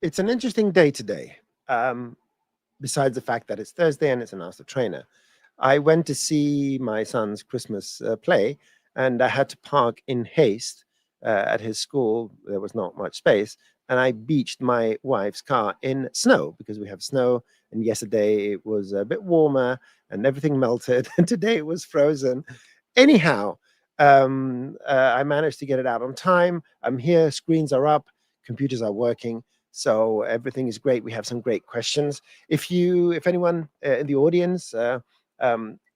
it's an interesting day today. Besides the fact that it's Thursday and it's a Master Trainer, I went to see my son's Christmas play, and I had to park in haste at his school. There was not much space, and I beached my wife's car in snow because we have snow. And yesterday it was a bit warmer and everything melted, and today it was frozen. Anyhow, I managed to get it out on time. I'm here, screens are up, computers are working, so everything is great. We have some great questions. If anyone in the audience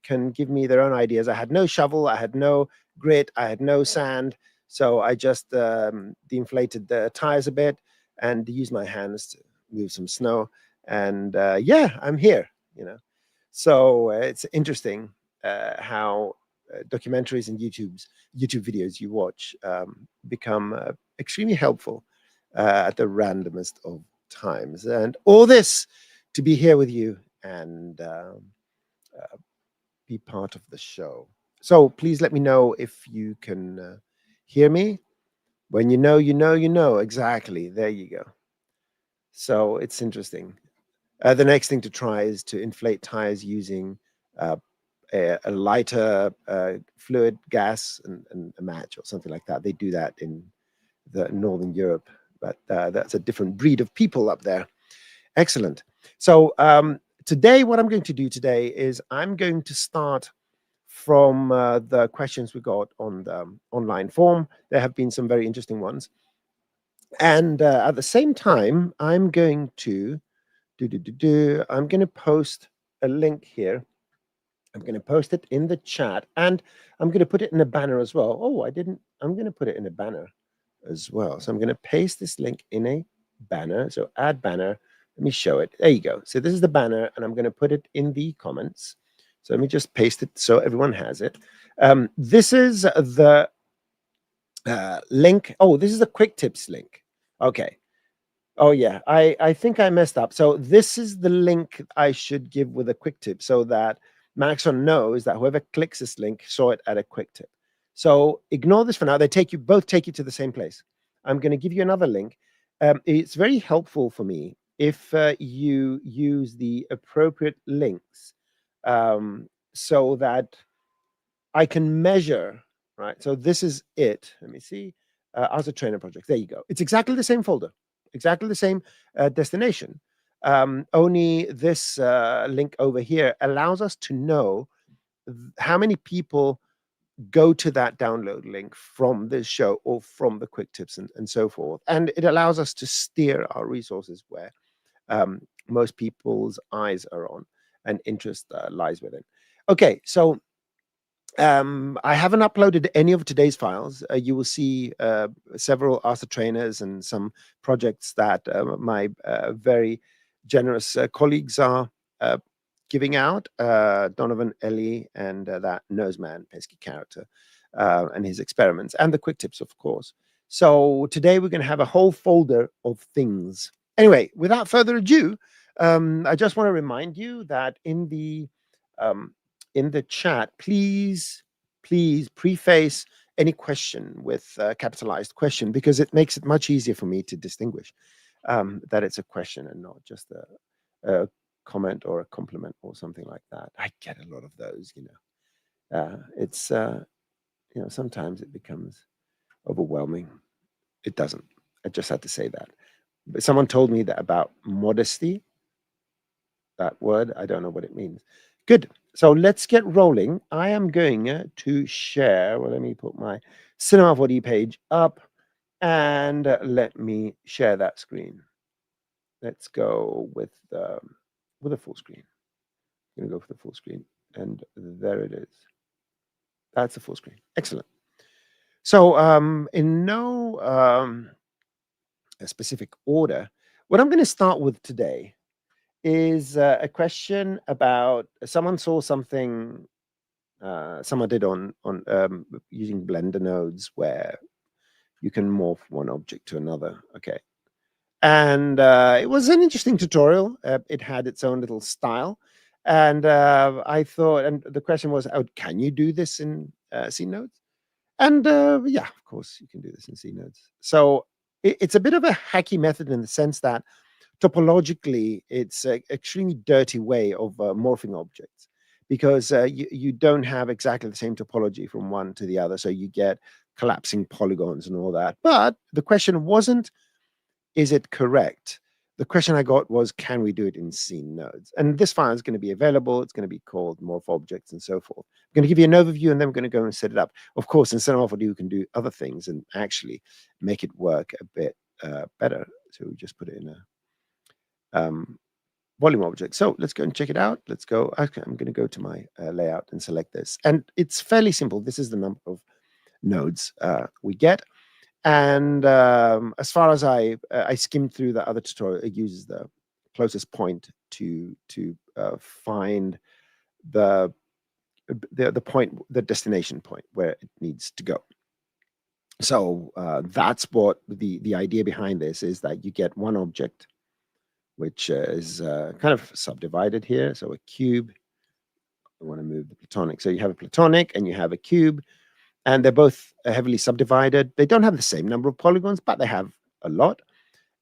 can give me their own ideas. I had no shovel, I had no grit, I had no sand, so I just deflated the tires a bit and used my hands to move some snow. And yeah, I'm here. So it's interesting how documentaries and YouTube videos you watch become extremely helpful at the randomest of times. And all this to be here with you and be part of the show. So please let me know if you can hear me. When you know, you know, you know. Exactly. There you go. So it's interesting. The next thing to try is to inflate tires using uh, a lighter fluid gas and a match or something like that. They do that in the Northern Europe, but that's a different breed of people up there. Excellent. So today, what I'm going to do today is I'm going to start from the questions we got on the online form. There have been some very interesting ones. And at the same time, I'm going to I'm going to post a link here. I'm going to post it in the chat, and I'm going to put it in a banner as well. Oh, I didn't. I'm going to put it in a banner as well. So I'm going to paste this link in a banner. So add banner. Let me show it. There you go. So this is the banner, and I'm going to put it in the comments. So let me just paste it so everyone has it. This is the link. Oh, this is a quick tips link. Okay. Oh yeah, I think I messed up. So this is the link I should give with a quick tip so that Maxon knows that whoever clicks this link saw it at a quick tip. So ignore this for now. They both take you to the same place. I'm going to give you another link. It's very helpful for me if you use the appropriate links so that I can measure, right? So this is it. Let me see. As a trainer project. There you go. It's exactly the same folder, exactly the same destination. Only this link over here allows us to know how many people go to that download link from this show or from the quick tips and so forth. And it allows us to steer our resources where most people's eyes are on and interest lies within. Okay, so I haven't uploaded any of today's files. You will see several Master Trainers and some projects that my very generous colleagues are giving out. Donovan, Ellie, and that Noseman, pesky character, and his experiments, and the quick tips, of course. So today we're going to have a whole folder of things. Anyway, without further ado, I just want to remind you that in the chat, please preface any question with capitalized question, because it makes it much easier for me to distinguish that it's a question and not just a comment or a compliment or something like that. I get a lot of those, it's sometimes it becomes overwhelming. It doesn't. I just had to say that. But someone told me that about modesty. That word, I don't know what it means. Good. So let's get rolling. I am going to share. Well, let me put my Cinema 4D page up and let me share that screen. Let's go with a full screen. I'm going to go for the full screen, and there it is. That's a full screen. Excellent. So in no specific order, what I'm going to start with today is a question about someone saw something someone did on using Blender nodes where you can morph one object to another. Okay. And it was an interesting tutorial. It had its own little style. And I thought, and the question was, oh, can you do this in C nodes? And yeah, of course you can do this in C nodes. So it's a bit of a hacky method in the sense that topologically, it's an extremely dirty way of morphing objects, because you don't have exactly the same topology from one to the other. So you get collapsing polygons and all that. But the question wasn't, is it correct? The question I got was, can we do it in scene nodes? And this file is going to be available. It's going to be called Morph Objects and so forth. I'm going to give you an overview, and then we're going to go and set it up. Of course, in Snowfall, you can do other things and actually make it work a bit better. So we just put it in a volume object. So let's go and check it out. Let's go. Okay, I'm going to go to my layout and select this. And it's fairly simple. This is the number of nodes we get. And as far as I skimmed through the other tutorial, it uses the closest point to find the point, the destination point where it needs to go. So that's what the idea behind this is, that you get one object, which is kind of subdivided here. So a cube. I want to move the platonic. So you have a platonic and you have a cube. And they're both heavily subdivided. They don't have the same number of polygons, but they have a lot.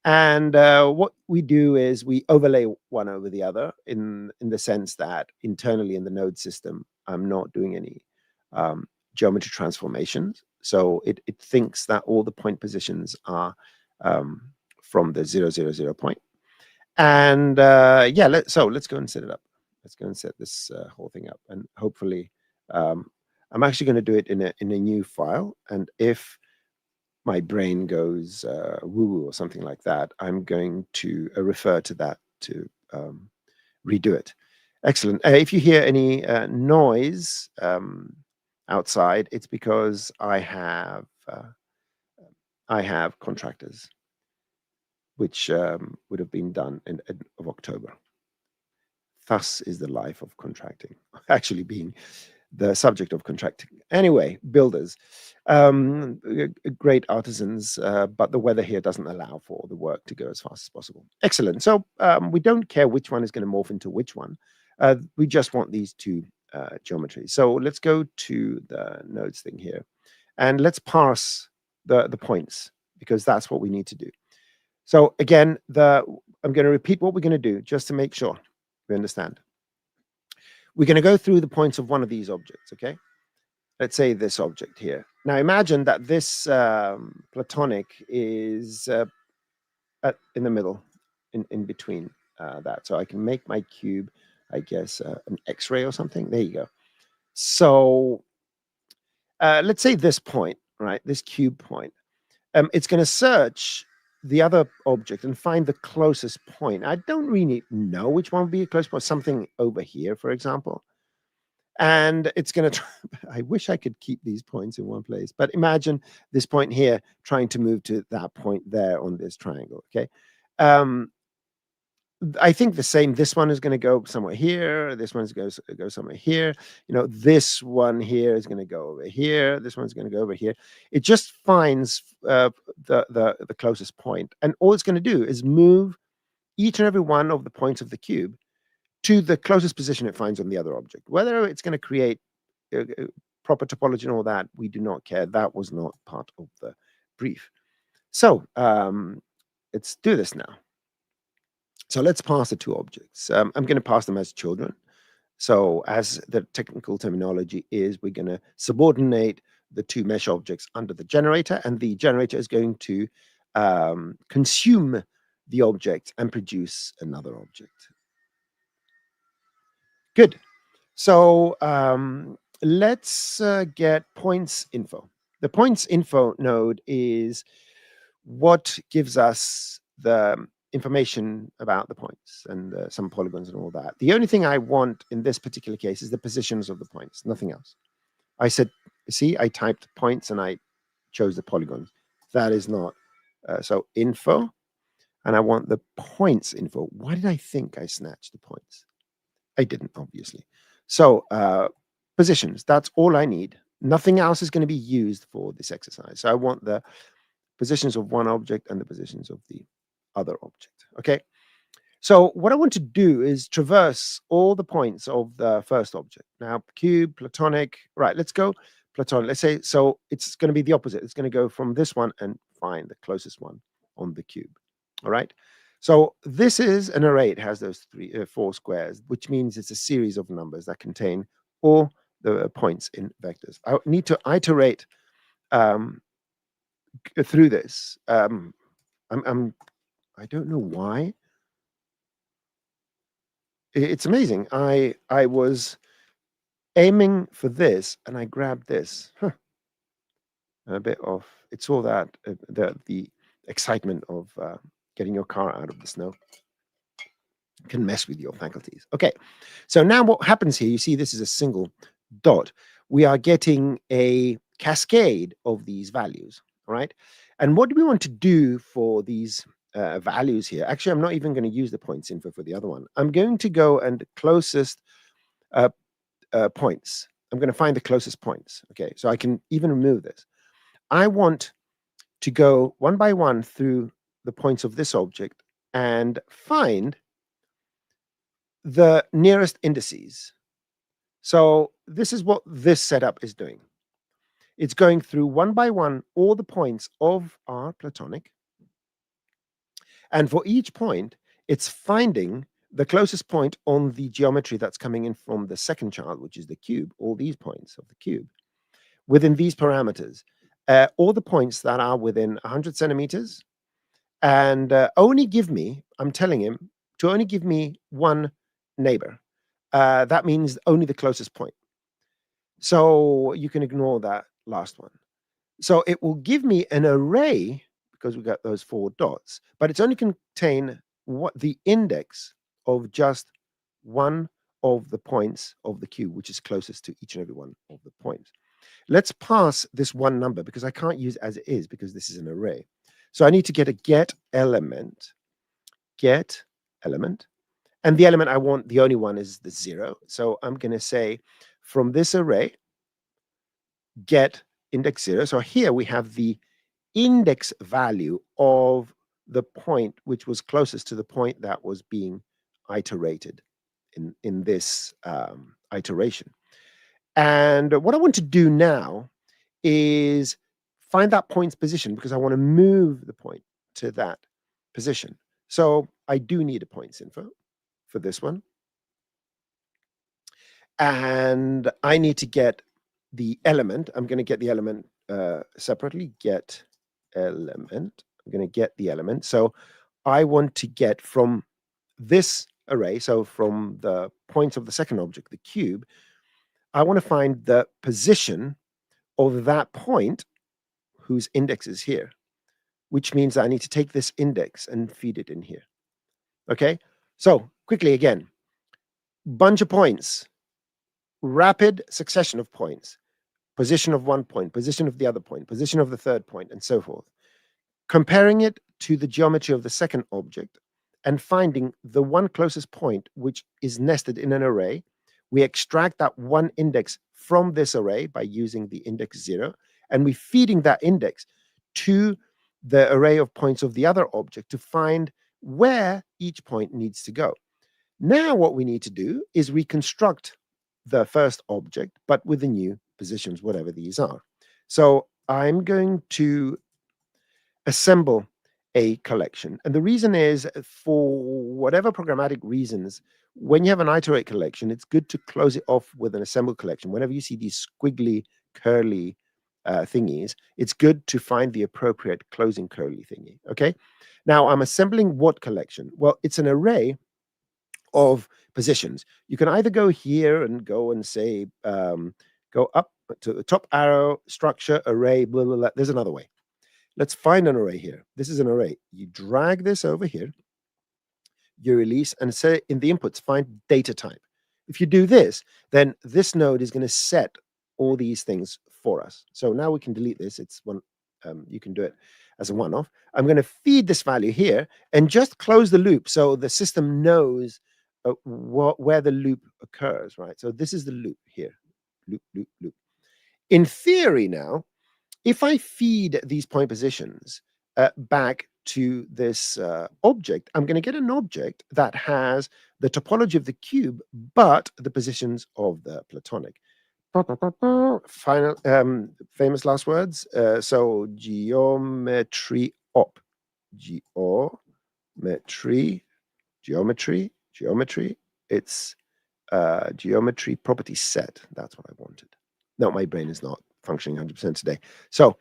And what we do is we overlay one over the other in the sense that internally in the node system, I'm not doing any geometry transformations. So it thinks that all the point positions are from the 0, 0, 0 point. And yeah, let's go and set it up. Let's go and set this whole thing up. And hopefully, I'm actually going to do it in a new file. And if my brain goes woo-woo or something like that, I'm going to refer to that to redo it. Excellent. If you hear any noise outside, it's because I have contractors, which would have been done in of October. Thus is the life of contracting, actually being the subject of contracting. Anyway, builders, great artisans, but the weather here doesn't allow for the work to go as fast as possible. Excellent. So we don't care which one is going to morph into which one. We just want these two geometries. So let's go to the nodes thing here, and let's parse the points, because that's what we need to do. So again, I'm going to repeat what we're going to do just to make sure we understand. We're going to go through the points of one of these objects, okay? Let's say this object here. Now imagine that this platonic is in the middle, in between that. So I can make my cube, I guess, an X-ray or something. There you go. So let's say this point, right? This cube point. It's going to search the other object and find the closest point. I don't really know which one would be a close point. Something over here, for example. And it's going to try. I wish I could keep these points in one place, but imagine this point here trying to move to that point there on this triangle. Okay. I think the same. This one is going to go somewhere here. This one's going to go somewhere here. You know, this one here is going to go over here. This one's going to go over here. It just finds the closest point, and all it's going to do is move each and every one of the points of the cube to the closest position it finds on the other object. Whether it's going to create proper topology and all that, we do not care. That was not part of the brief. So let's do this now. So let's parse the two objects. I'm going to pass them as children. So as the technical terminology is, we're going to subordinate the two mesh objects under the generator, and the generator is going to consume the object and produce another object. Good. So let's get points info. The points info node is what gives us the information about the points and some polygons and all that. The only thing I want in this particular case is the positions of the points, nothing else. I said, see, I typed points and I chose the polygons. That is not, so info, and I want the points info. Why did I think I snatched the points? I didn't, obviously. So positions, that's all I need. Nothing else is going to be used for this exercise. So I want the positions of one object and the positions of the other object. Okay. So what I want to do is traverse all the points of the first object. Now, cube, platonic, right, let's go platonic. Let's say, so it's going to be the opposite. It's going to go from this one and find the closest one. on the cube. All right. So this is an array. It has those four squares, which means it's a series of numbers that contain all the points in vectors. I need to iterate through this. I don't know why. It's amazing. I was aiming for this, and I grabbed this. A bit of it's all that the excitement of getting your car out of the snow can mess with your faculties. Okay, so now what happens here? You see, this is a single dot. We are getting a cascade of these values. All right, and what do we want to do for these values here? Actually, I'm not even going to use the points info for the other one. I'm going to go and closest points. I'm going to find the closest points. Okay, so I can even remove this. I want to go one by one through the points of this object and find the nearest indices. So this is what this setup is doing. It's going through one by one all the points of our platonic. And for each point, it's finding the closest point on the geometry that's coming in from the second child, which is the cube, all these points of the cube, within these parameters. All the points that are within 100 centimeters, and only give me, I'm telling him, to only give me one neighbor. That means only the closest point. So you can ignore that last one. So it will give me an array, because we got those four dots, but it's only contain what the index of just one of the points of the cube, which is closest to each and every one of the points. Let's pass this one number, because I can't use as it is, because this is an array. So I need to get a get element, and the element I want, the only one is the 0. So I'm going to say from this array, get index 0. So here we have the index value of the point which was closest to the point that was being iterated in this iteration. And what I want to do now is find that point's position, because I want to move the point to that position. So I do need a points info for this one. And I need to get the element. I'm going to get the element separately. Get element. I'm going to get the element. So I want to get from this array, so from the points of the second object, the cube, I want to find the position of that point whose index is here, which means I need to take this index and feed it in here. Okay, so quickly again, bunch of points, rapid succession of points, position of one point, position of the other point, position of the third point, and so forth. Comparing it to the geometry of the second object and finding the one closest point which is nested in an array. We extract that one index from this array by using the index 0, and we're feeding that index to the array of points of the other object to find where each point needs to go. Now what we need to do is reconstruct the first object, but with the new positions, whatever these are. So I'm going to assemble a collection. And the reason is, for whatever programmatic reasons, when you have an iterate collection, it's good to close it off with an assemble collection. Whenever you see these squiggly, curly thingies, it's good to find the appropriate closing curly thingy. Okay. Now I'm assembling what collection? Well, it's an array of positions. You can either go here and go and say, go up to the top arrow, structure, array, blah, blah, blah. There's another way. Let's find an array here. This is an array. You drag this over here, you release, and say in the inputs, find data type. If you do this, then this node is going to set all these things for us. So now we can delete this. It's one. You can do it as a one-off. I'm going to feed this value here and just close the loop so the system knows where the loop occurs, right? So this is the loop here. Loop, loop, loop. In theory now, if I feed these point positions back to this object, I'm going to get an object that has the topology of the cube, but the positions of the platonic. Final, famous last words. So geometry op. geometry. It's geometry property set. That's what I wanted. No, my brain is not functioning 100% today. So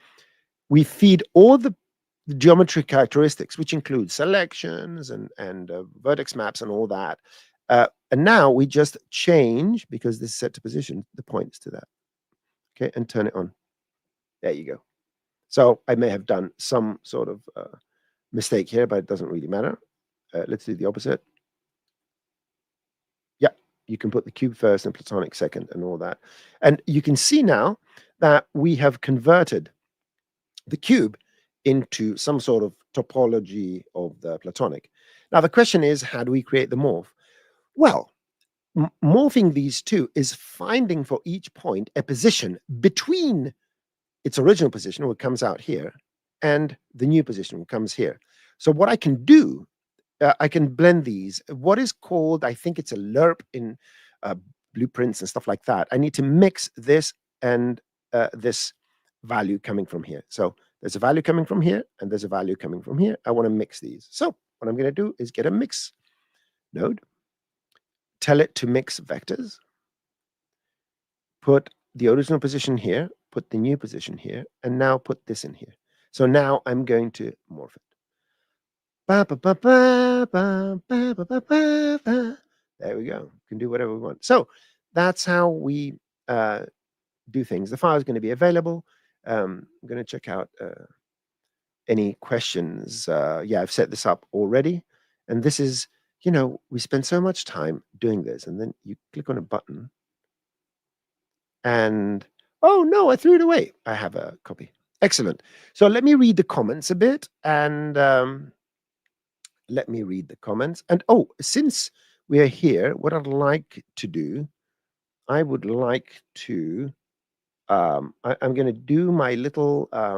we feed all the geometry characteristics, which include selections and vertex maps and all that. And now we just change, because this is set to position, the points to that. Okay, and turn it on. There you go. So I may have done some sort of mistake here, but it doesn't really matter. Let's do the opposite. Yeah, you can put the cube first and platonic second and all that. And you can see now that we have converted the cube into some sort of topology of the platonic. Now, the question is, how do we create the morph? Well, morphing these two is finding for each point a position between its original position, where it comes out here, and the new position, which comes here. So what I can do, I can blend these. What is called, I think it's a lerp in blueprints and stuff like that. I need to mix this and this value coming from here. So there's a value coming from here, and there's a value coming from here. I want to mix these. So what I'm going to do is get a mix node, tell it to mix vectors, put the original position here, put the new position here, and now put this in here. So now I'm going to morph it. There we go. We can do whatever we want. So that's how we do things. The file is going to be available. I'm going to check out any questions. Yeah, I've set this up already. And this is, you know, we spend so much time doing this, and then you click on a button and, oh no, I threw it away. I have a copy. Excellent. So let me read the comments a bit, and let me read the comments. And oh, since we are here, what I'd like to do, I would like to, I'm going to do my little, I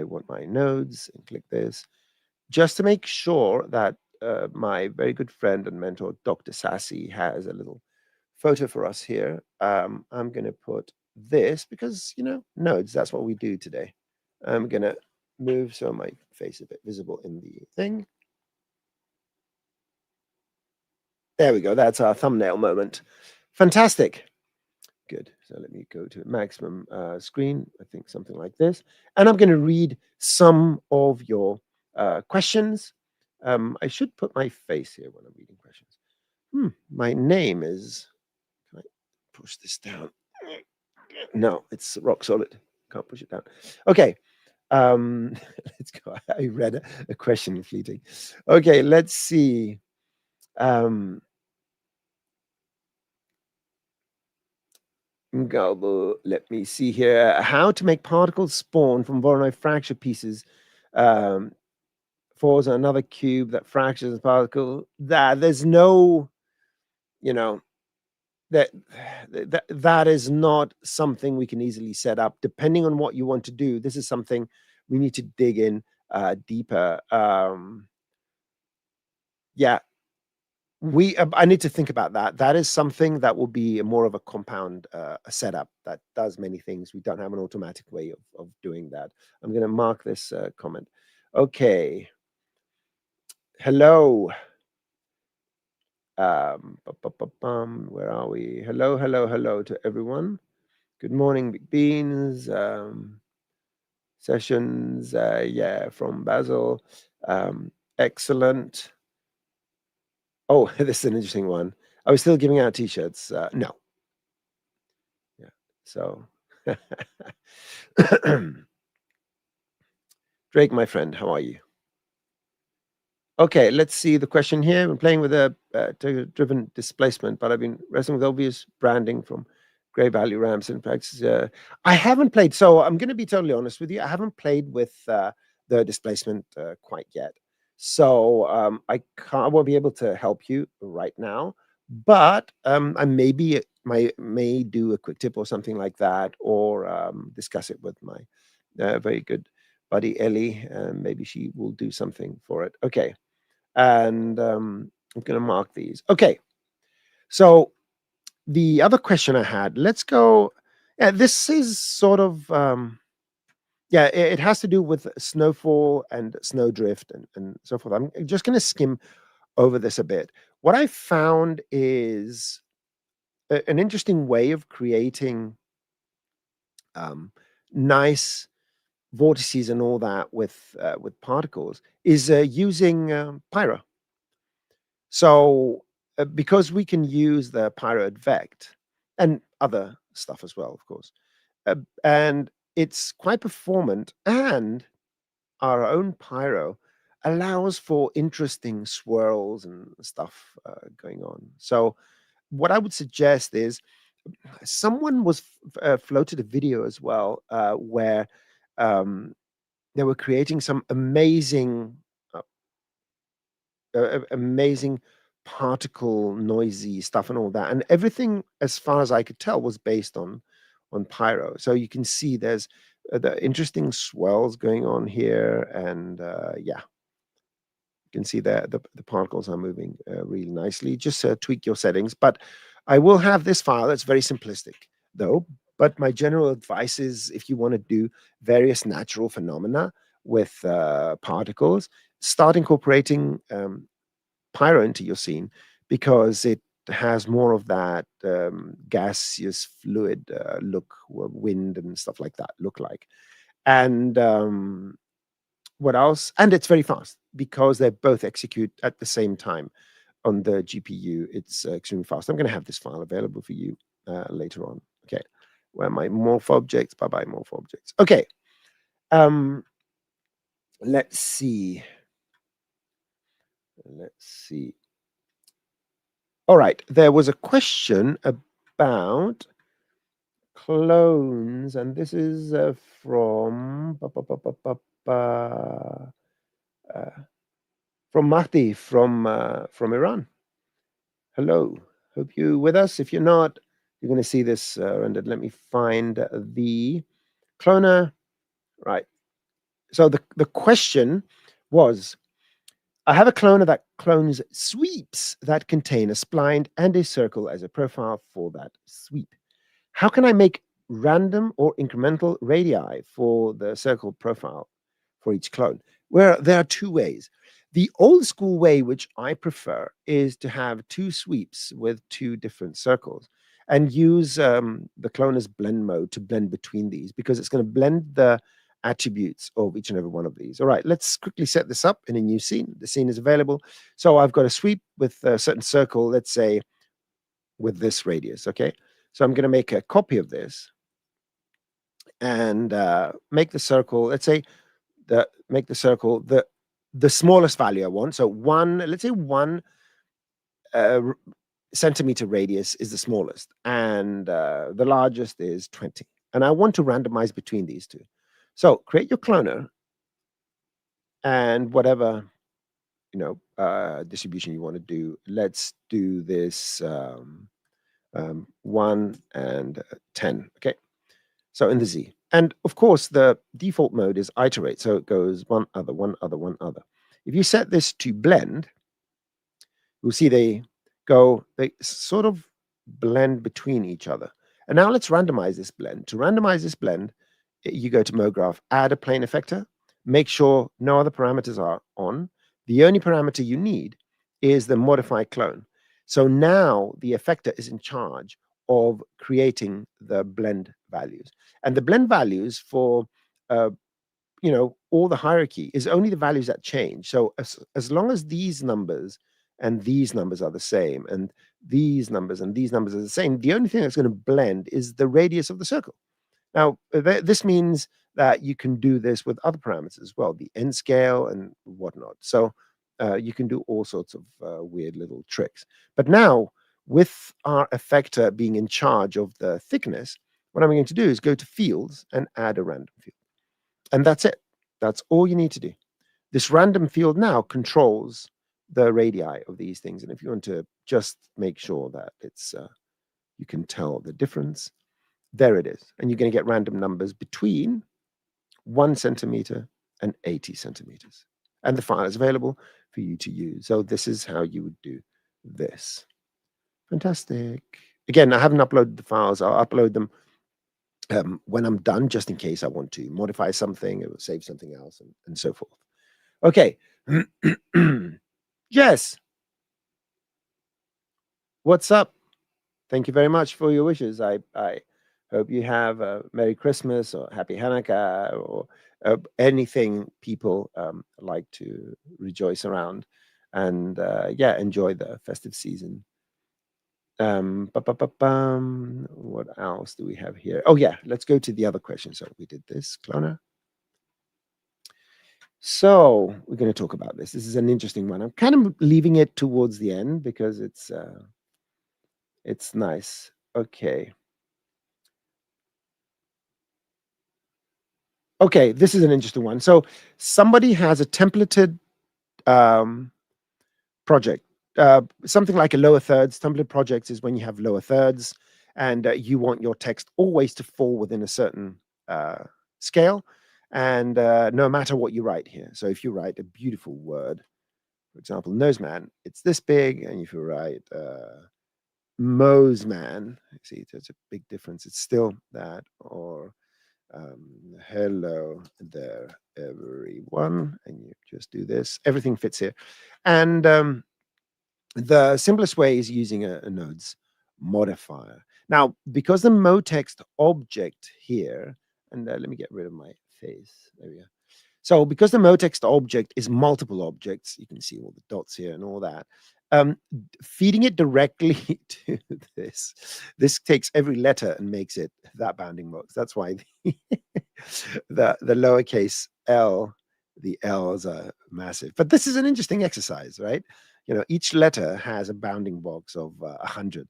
want my nodes, and click this, just to make sure that my very good friend and mentor, Dr. Sassy, has a little photo for us here. I'm going to put this because, you know, nodes, that's what we do today. I'm going to move so my face is a bit visible in the thing. There we go. That's our thumbnail moment. Fantastic. Good. So let me go to maximum screen. I think something like this. And I'm going to read some of your questions. I should put my face here when I'm reading questions. My name is, can I push this down? No, it's rock solid. Can't push it down. Okay. Let's go. I read a question fleeting. Okay, let's see. Let me see here. How to make particles spawn from Voronoi fracture pieces. Falls on another cube that fractures a particle. There's no, you know, that is not something we can easily set up. Depending on what you want to do, this is something we need to dig in deeper. Yeah, I need to think about that. That is something that will be more of a compound setup that does many things. We don't have an automatic way of doing that. I'm going to mark this comment. Okay. Hello. Where are we? Hello to everyone. Good morning, Big Beans. Sessions, yeah, from Basil. Excellent. Oh, this is an interesting one. Are we still giving out t-shirts? No. Yeah. So Drake, my friend, how are you? Okay, let's see the question here. I'm playing with a driven displacement, but I've been wrestling with obvious branding from gray value ramps and practice. I haven't played, so I'm going to be totally honest with you. I haven't played with the displacement quite yet. So I won't be able to help you right now, but I may do a quick tip or something like that, or discuss it with my very good buddy Ellie. Maybe she will do something for it. Okay. And I'm going to mark these. Okay. So the other question I had, let's go. Yeah, this is sort of Yeah, it has to do with snowfall and snow drift and so forth. I'm just going to skim over this a bit. What I found is an interesting way of creating nice vortices and all that with particles is using Pyro. So because we can use the Pyro Vect and other stuff as well, of course, and it's quite performant, and our own Pyro allows for interesting swirls and stuff going on. So what I would suggest is someone was floated a video as well where um, they were creating some uh, amazing particle noisy stuff and all that, and everything as far as I could tell was based on Pyro. So you can see there's the interesting swells going on here, and yeah, you can see the particles are moving really nicely. Just tweak your settings. But I will have this file that's very simplistic, though. But my general advice is if you want to do various natural phenomena with particles, start incorporating Pyro into your scene because it has more of that gaseous fluid look, wind and stuff like that look like. And what else? And it's very fast because they both execute at the same time on the GPU. It's extremely fast. I'm going to have this file available for you later on. Okay, where are my morph objects? Bye bye, morph objects. Okay, um, let's see. Let's see. All right, there was a question about clones, and this is from Mahdi from Iran. Hello, hope you with us. If you're not, you're going to see this rendered. Let me find the cloner. Right. So the question was, I have a cloner that clones sweeps that contain a spline and a circle as a profile for that sweep. How can I make random or incremental radii for the circle profile for each clone? Where there are two ways. The old school way, which I prefer, is to have two sweeps with two different circles and use the cloner's blend mode to blend between these because it's going to blend the attributes of each and every one of these. All right, let's quickly set this up in a new scene. The scene is available. So I've got a sweep with a certain circle, let's say with this radius, okay? So I'm going to make a copy of this and make the circle, let's say, make the circle the smallest value I want. So let's say 1 centimeter radius is the smallest, and the largest is 20. And I want to randomize between these two. So create your cloner and whatever distribution you want to do. Let's do this 1 and 10. Okay. So in the Z. And of course, the default mode is iterate. So it goes one other, one other, one other. If you set this to blend, you'll see they sort of blend between each other. And now let's randomize this blend. To randomize this blend, you go to MoGraph, add a plane effector, make sure no other parameters are on. The only parameter you need is the modify clone. So now the effector is in charge of creating the blend values. And the blend values for all the hierarchy is only the values that change. So as long as these numbers and these numbers are the same, and these numbers and these numbers are the same, the only thing that's going to blend is the radius of the circle. Now, this means that you can do this with other parameters as well, the n scale and whatnot. So you can do all sorts of weird little tricks. But now, with our effector being in charge of the thickness, what I'm going to do is go to fields and add a random field. And that's it. That's all you need to do. This random field now controls the radii of these things. And if you want to just make sure that it's you can tell the difference, there it is. And you're going to get random numbers between 1 centimeter and 80 centimeters. And the file is available for you to use. So this is how you would do this. Fantastic. Again, I haven't uploaded the files. I'll upload them when I'm done, just in case I want to modify something or save something else, and so forth. Okay. Jess, what's up? Thank you very much for your wishes. I hope you have a Merry Christmas or Happy Hanukkah or anything people like to rejoice around, and yeah, enjoy the festive season. What else do we have here? Oh yeah, let's go to the other question. So we did this, Cloner. So we're going to talk about this. This is an interesting one. I'm kind of leaving it towards the end because it's nice. Okay. Okay, this is an interesting one. So somebody has a templated um, project, something like a lower thirds. Template projects is when you have lower thirds and you want your text always to fall within a certain scale, and no matter what you write here. So if you write a beautiful word, for example, Noseman, it's this big, and if you write Mosman, see, there's a big difference. It's still that, or hello there, everyone, and you just do this. Everything fits here, and the simplest way is using a Nodes modifier. Now, because the motext object here, and let me get rid of my face. There we go. So because the motext object is multiple objects, you can see all the dots here and all that. Feeding it directly to this takes every letter and makes it that bounding box. That's why the lowercase l, the L's are massive. But this is an interesting exercise, right? You know, each letter has a bounding box of 100.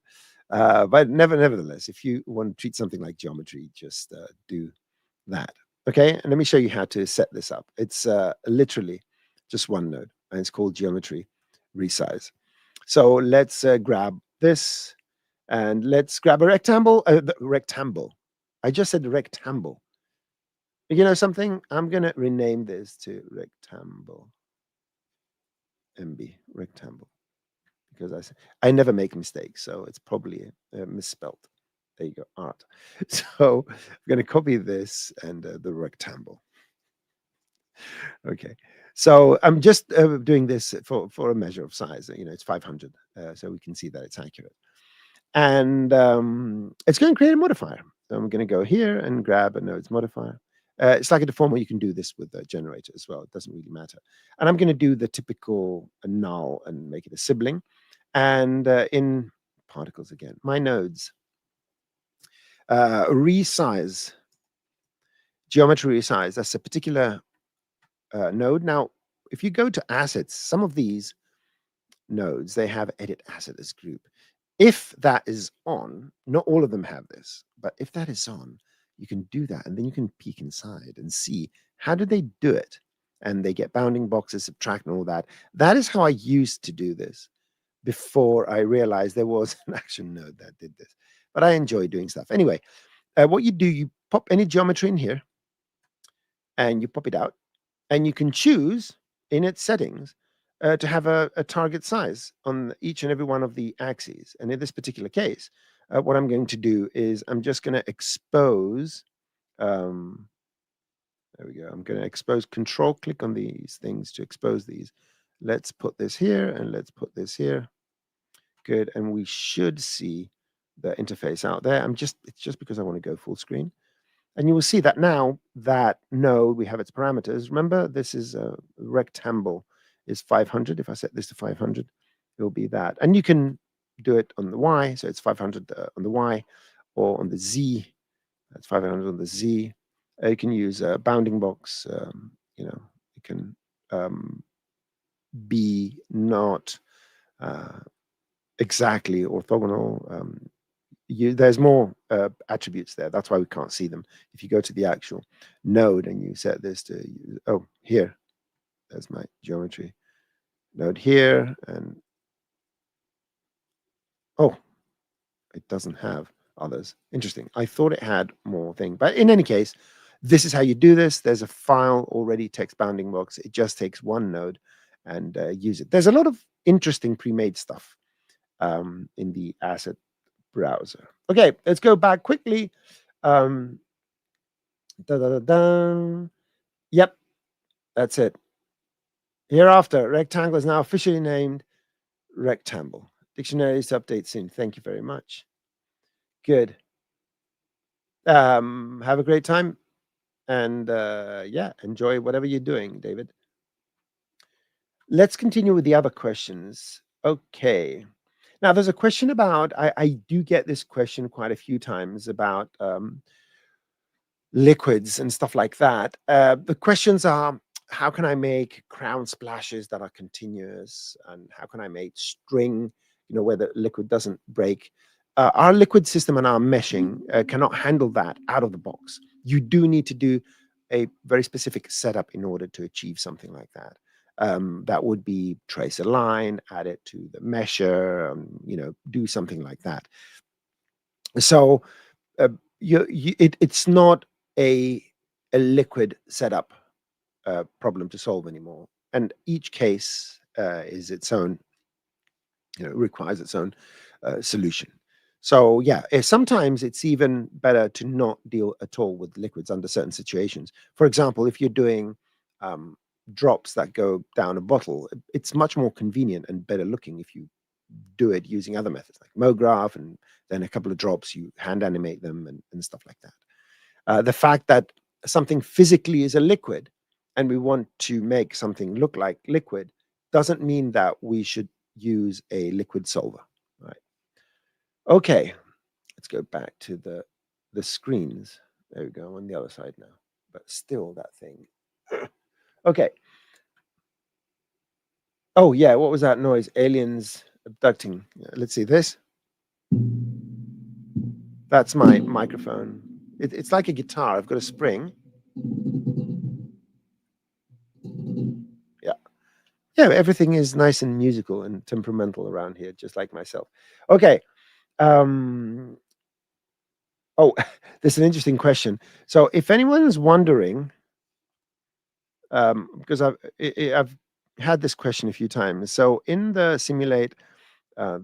But nevertheless, if you want to treat something like geometry, just do that. Okay, and let me show you how to set this up. It's literally just one node, and it's called geometry resize. So let's grab this, and let's grab a rectangle. Rectangle. I just said rectangle. You know something? I'm gonna rename this to rectangle. MB rectangle, because I never make mistakes, so it's probably misspelled. There you go, art. So I'm gonna copy this and the rectangle. Okay. So I'm just doing this for a measure of size. You know, it's 500, so we can see that it's accurate. And it's going to create a modifier. So I'm going to go here and grab a Nodes modifier. It's like a deformer. You can do this with a generator as well. It doesn't really matter. And I'm going to do the typical null and make it a sibling. And in particles again, my nodes, resize, geometry resize. That's a particular node. Now, if you go to assets, some of these nodes, they have edit asset as group. If that is on, not all of them have this, but if that is on, you can do that. And then you can peek inside and see how did they do it? And they get bounding boxes, subtract and all that. That is how I used to do this before I realized there was an action node that did this. But I enjoy doing stuff. Anyway, what you do, you pop any geometry in here and you pop it out, and you can choose in its settings to have a target size on each and every one of the axes. And in this particular case, what I'm going to do is I'm just going to expose, there we go. I'm going to expose, control click on these things to expose these. Let's put this here and let's put this here. Good. And we should see the interface out there. It's just because I want to go full screen. And you will see that now that node, we have its parameters. Remember, this is a rectangle is 500. If I set this to 500, it will be that. And you can do it on the Y. So it's 500 on the Y, or on the Z. That's 500 on the Z. You can use a bounding box. You know, it can be not exactly orthogonal. There's more attributes there. That's why we can't see them. If you go to the actual node and you set this to, oh, here, there's my geometry node here, and oh, it doesn't have others. Interesting. I thought it had more thing, but in any case, this is how you do this. There's a file already, text bounding box. It just takes one node and use it. There's a lot of interesting pre-made stuff in the asset browser. Okay, let's go back quickly. Da, da, da, da. Yep, that's it. Hereafter, rectangle is now officially named rectangle. Dictionaries to update soon. Thank you very much. Good. Have a great time. And yeah, enjoy whatever you're doing, David. Let's continue with the other questions. Okay. Now, there's a question about, I do get this question quite a few times about liquids and stuff like that. The questions are, how can I make crown splashes that are continuous? And how can I make string, where the liquid doesn't break? Our liquid system and our meshing cannot handle that out of the box. You do need to do a very specific setup in order to achieve something like that. That would be trace a line, add it to the mesher, do something like that. So it's not a liquid setup problem to solve anymore, and each case is its own, requires its own solution. So yeah, sometimes it's even better to not deal at all with liquids under certain situations. For example, if you're doing drops that go down a bottle, it's much more convenient and better looking if you do it using other methods like MoGraph, and then a couple of drops, you hand animate them and stuff like that. The fact that something physically is a liquid and we want to make something look like liquid doesn't mean that we should use a liquid solver, right? Okay, let's go back to the screens. There we go, on the other side now, but still that thing. Okay. Oh yeah, what was that noise? Aliens abducting. Let's see this. That's my microphone. It's like a guitar. I've got a spring. Yeah. Yeah, everything is nice and musical and temperamental around here, just like myself. Okay. Oh, this is an interesting question. So if anyone's wondering, because I've had this question a few times. So in the simulate, I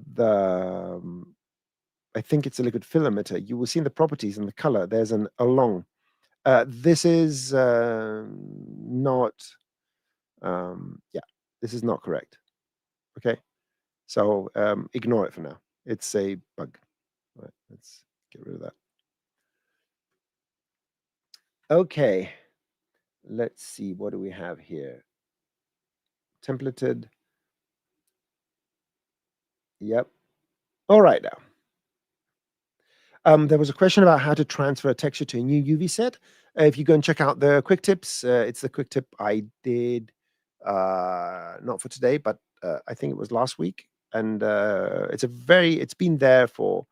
think it's a liquid filamenter, you will see in the properties and the color, there's an along. This is not, yeah, this is not correct. Okay. So ignore it for now. It's a bug. All right, let's get rid of that. Okay. Let's see. What do we have here? Templated. Yep. All right now. There was a question about how to transfer a texture to a new UV set. If you go and check out the quick tips, it's the quick tip I did, not for today, but I think it was last week. And it's been there for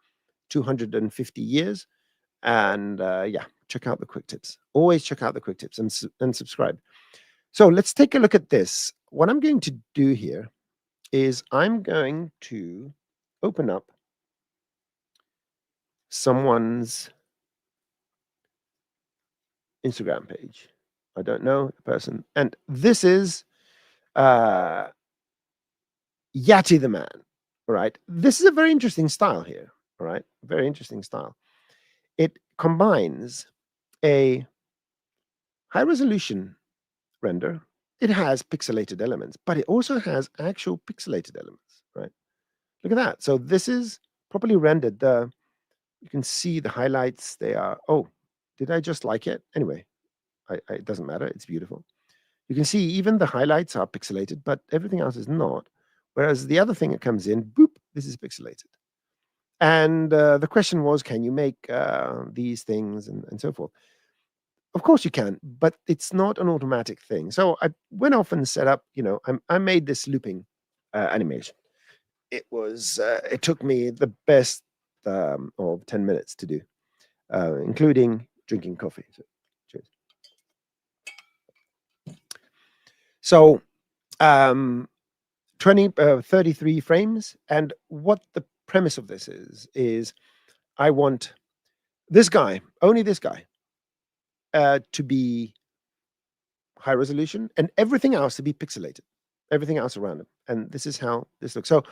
250 years. And yeah, check out the quick tips. Always check out the quick tips and subscribe. So let's take a look at this. What I'm going to do here is I'm going to open up someone's Instagram page. I don't know the person. And this is Yati the Man. All right. This is a very interesting style here. All right. Very interesting style. It combines a high resolution render. It has pixelated elements, but it also has actual pixelated elements, right? Look at that. So this is properly rendered. You can see the highlights. They are, oh, did I just like it? Anyway, it doesn't matter. It's beautiful. You can see even the highlights are pixelated, but everything else is not. Whereas the other thing that comes in, boop, this is pixelated. And the question was, can you make these things and so forth? Of course you can, but it's not an automatic thing. So I went off and set up, I made this looping animation. It took me the best of 10 minutes to do, including drinking coffee. So, cheers. So 33 frames. And what the premise of this is I want this guy, only this guy, to be high resolution and everything else to be pixelated, everything else around him. And this is how this looks. So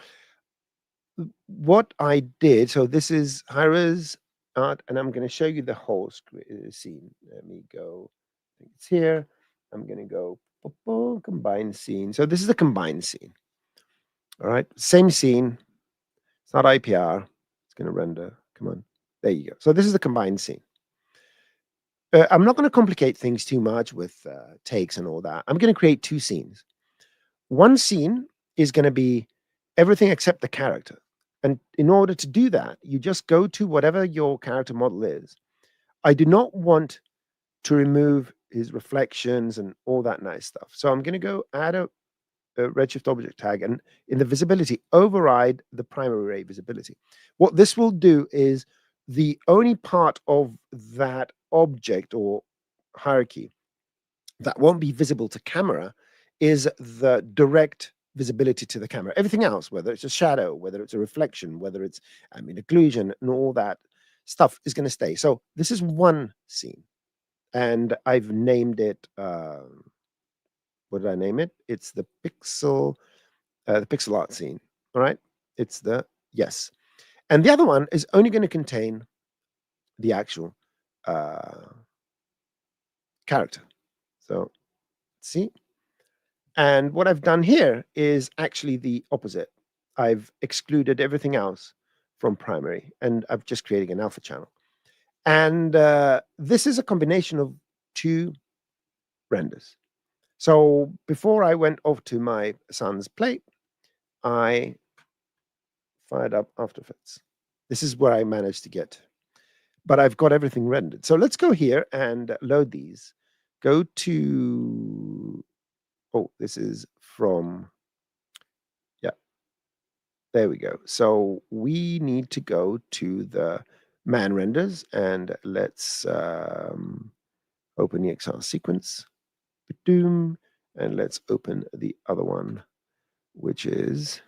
what I did, so this is high res, art, and I'm going to show you the whole scene. Let me go. I think it's here. I'm going to go combine scene. So this is a combined scene. All right, same scene. It's not IPR. It's going to render. Come on. There you go. So this is the combined scene. I'm not going to complicate things too much with takes and all that. I'm going to create two scenes. One scene is going to be everything except the character. And in order to do that, you just go to whatever your character model is. I do not want to remove his reflections and all that nice stuff. So I'm going to go add a redshift object tag, and in the visibility, override the primary ray visibility. What this will do is the only part of that object or hierarchy that won't be visible to camera is the direct visibility to the camera. Everything else, whether it's a shadow, whether it's a reflection, whether it's occlusion and all that stuff is going to stay. So this is one scene, and I've named it what did I name it? It's the pixel art scene. All right, it's the yes, and the other one is only going to contain the actual character. So see, and what I've done here is actually the opposite. I've excluded everything else from primary, and I'm just creating an alpha channel. And this is a combination of two renders. So before I went off to my son's plate, I fired up After Effects. This is where I managed to get, but I've got everything rendered. So let's go here and load these. Go to, oh, this is from, yeah, there we go. So we need to go to the man renders, and let's open the XR sequence. Doom, and let's open the other one, which is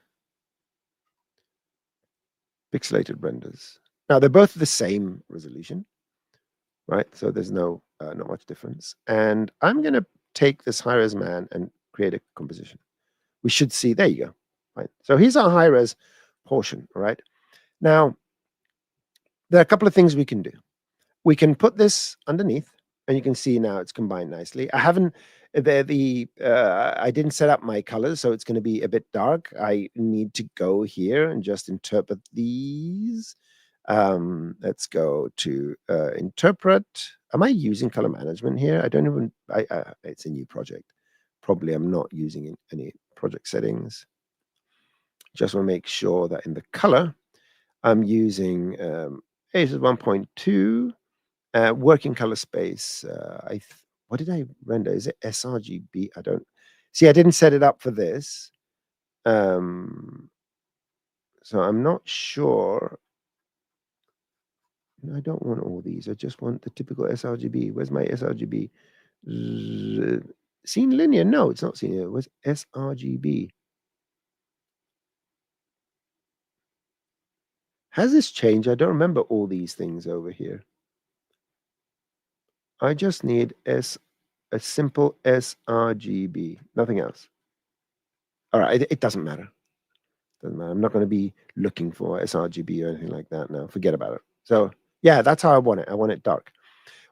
pixelated renders. Now they're both the same resolution, right? So there's not much difference. And I'm going to take this high-res man and create a composition. We should see, there you go. Right. So here's our high-res portion, all right? Now, there are a couple of things we can do. We can put this underneath, and you can see now it's combined nicely. I haven't I didn't set up my colors, so it's going to be a bit dark. I need to go here and just interpret these. Let's go to interpret. Am I using color management here? I don't even. It's a new project. Probably I'm not using any project settings. Just want to make sure that in the color, I'm using ACES 1.2. Working color space. What did I render? Is it sRGB? I don't see. I didn't set it up for this, so I'm not sure. No, I don't want all these. I just want the typical sRGB. Where's my sRGB? Scene linear? No, it's not scene linear. Where's sRGB? Has this changed? I don't remember all these things over here. I just need a simple sRGB, nothing else. All right, it doesn't matter. Doesn't matter. I'm not going to be looking for sRGB or anything like that now. Forget about it. So yeah, that's how I want it. I want it dark.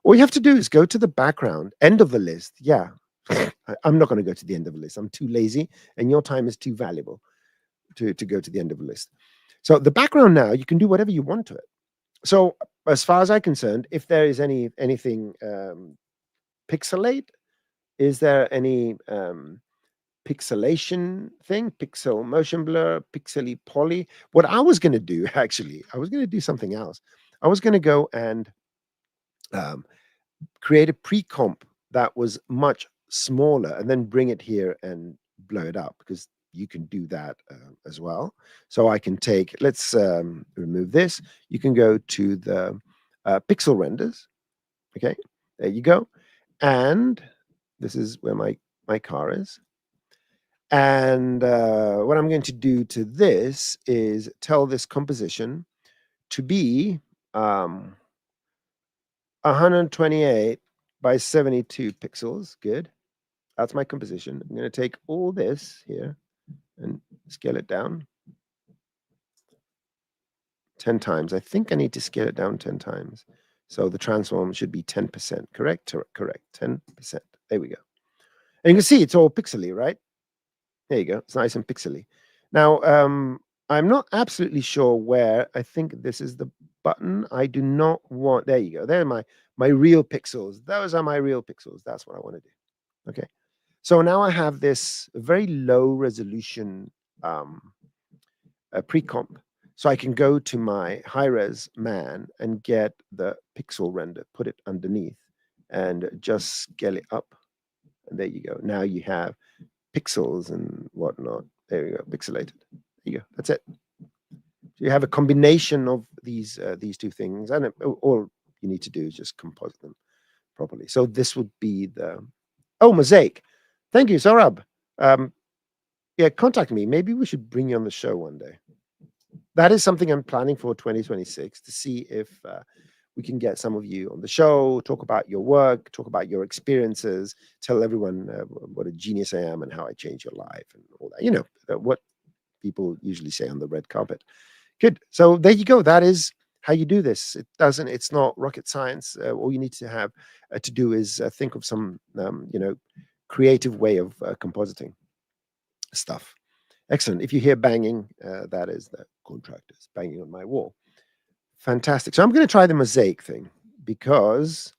All you have to do is go to the background, end of the list. Yeah, I'm not going to go to the end of the list. I'm too lazy, and your time is too valuable to go to the end of the list. So the background now, you can do whatever you want to it. So as far as I'm concerned, if there is anything pixelate, is there any pixelation thing, pixel motion blur, pixely poly? What I was going to do, actually, I was going to do something else. I was going to go and create a pre-comp that was much smaller and then bring it here and blow it up, because you can do that as well. So I can take, let's remove this. You can go to the pixel renders. Okay, there you go. And this is where my car is. And what I'm going to do to this is tell this composition to be 128 by 72 pixels. Good. That's my composition. I'm going to take all this here and scale it down 10 times. I think I need to scale it down 10 times. So the transform should be 10%, correct? Correct, 10%. There we go. And you can see it's all pixely, right? There you go. It's nice and pixely. Now, I'm not absolutely sure where. I think this is the button. I do not want, there you go. They're my real pixels. Those are my real pixels. That's what I want to do. Okay. So now I have this very low resolution pre-comp. So I can go to my high-res man and get the pixel render, put it underneath, and just scale it up. And there you go. Now you have pixels and whatnot. There you go, pixelated. There you go. That's it. So you have a combination of these two things, and all you need to do is just composite them properly. So this would be the Mosaic. Thank you, Saurabh. Yeah, contact me. Maybe we should bring you on the show one day. That is something I'm planning for 2026 to see if we can get some of you on the show, talk about your work, talk about your experiences, tell everyone what a genius I am and how I changed your life and all that. You know, what people usually say on the red carpet. Good. So there you go. That is how you do this. It's not rocket science. All you need to have to do is think of some, creative way of compositing stuff. Excellent. If you hear banging, that is the contractors banging on my wall. Fantastic. So I'm going to try the mosaic thing because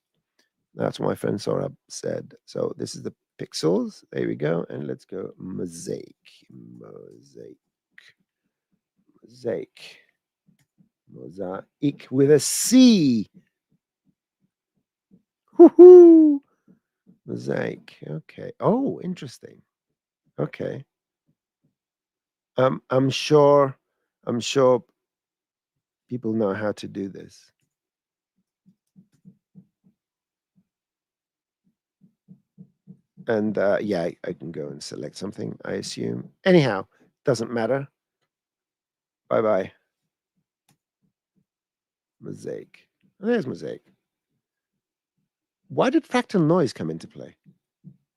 that's what my friend Sora said. So this is the pixels. There we go. And let's go mosaic. Mosaic with a C. Woohoo! Mosaic. Okay. Oh, interesting. Okay. I'm sure people know how to do this. And yeah, I can go and select something, I assume. Anyhow, doesn't matter. Bye-bye. Mosaic. Oh, there's Mosaic. Why did fractal noise come into play?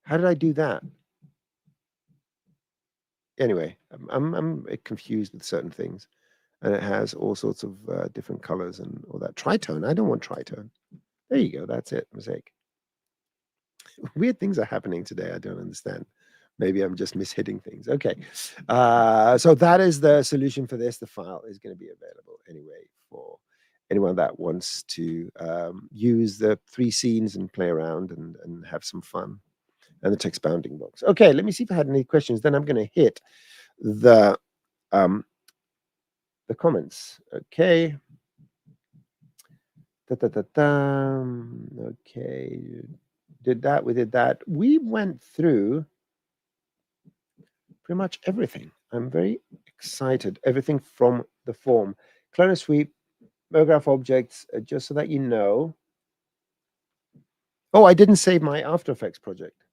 How did I do that? Anyway, I'm confused with certain things. And it has all sorts of different colors and all that. Tritone. I don't want tritone. There you go. That's it. Mosaic. Weird things are happening today. I don't understand. Maybe I'm just mishitting things. Okay. So that is the solution for this. The file is going to be available anyway for anyone that wants to use the 3 scenes and play around and have some fun. And the text bounding box. Okay, let me see if I had any questions. Then I'm going to hit the comments. Okay. Okay. Did that. We did that. We went through pretty much everything. I'm very excited. Everything from the form. Clone sweep, MoGraph objects, just so that you know. Oh, I didn't save my After Effects project.